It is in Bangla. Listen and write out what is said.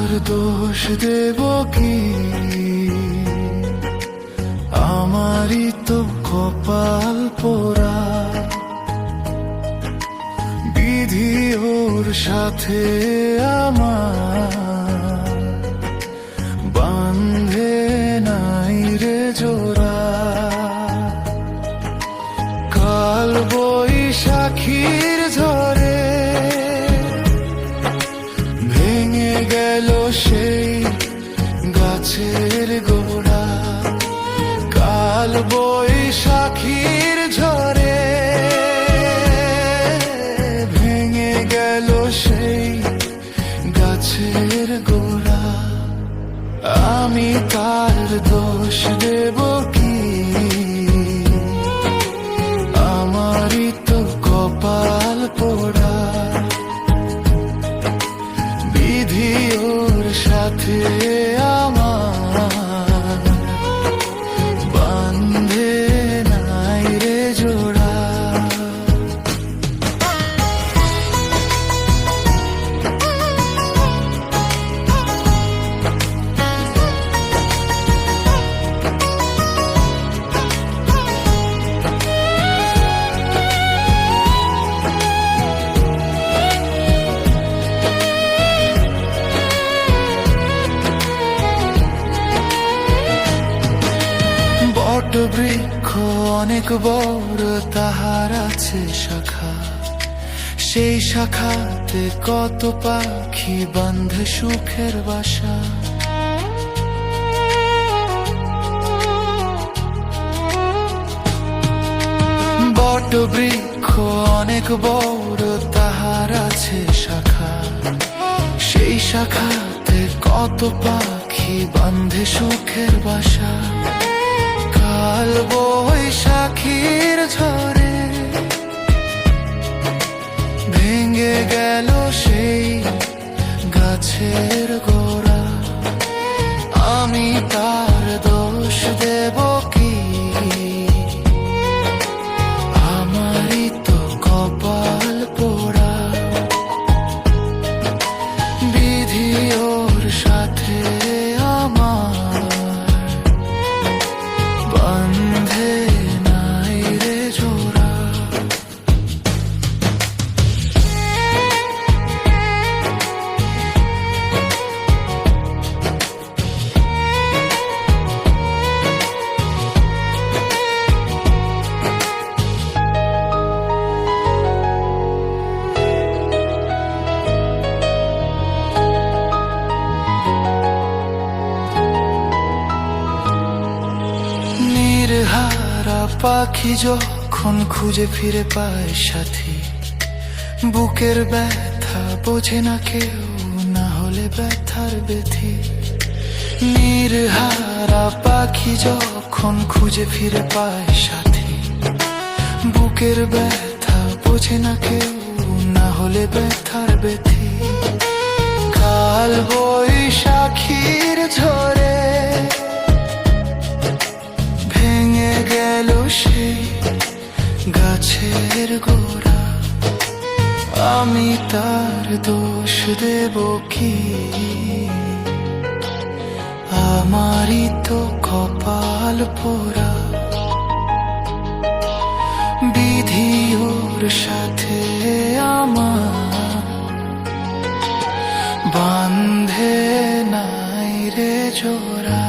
তার দোষ দেব কি? আমারই তো কপাল পোড়া, বিধি ওর সাথে আমার বান্ধে নাই রে জোড়া। কাল বৈশাখীর ঝড়ে ভেঙে গেল সেই গাছের গোড়া। কাল বৈশাখীর ঝড়ে ভেঙে গেল সেই গাছের গোড়া। আমি তার দোষ দেব কি? আমারই তো কপাল পোড়া, বিধি ওর সাথে আমার বান্ধে নাই রে জোড়া। বট বৃক্ষ অনেক বড়, তাহার আছে শাখা। সেই শাখাতে কত পাখি বাঁধে সুখের বাসা। বট বৃক্ষ অনেক বড়, তাহার আছে শাখা। সেই শাখাতে কত পাখি বাঁধে সুখের বাসা। কাল বৈশাখীর ঝড়ে ভেঙে গেল সেই গাছের গোড়া। আমি তার দোষ দেব কি? আমারই তো কপাল পোড়া, বিধি ওর সাথে আমার বান্ধে নাই রে জোড়া। হারা পাখি যখন খুঁজে ফিরে পায় সাথী, বুকের ব্যথা বোঝে না কেউ, না হলে ব্যথার ব্যথি। নির্হারা পাখি যখন খুঁজে ফিরে পায় সাথী, বুকের ব্যথা বোঝে না কেউ, না হলে ব্যথার ব্যথি। কাল বৈশাখীর ঝড়ে ভেঙে গেল সেই গাছের গোড়া। আমি তার দোষ দেব কি? আমারই তো কপাল পোড়া, বিধি ওর সাথে আমার বান্ধে নাই রে জোড়া।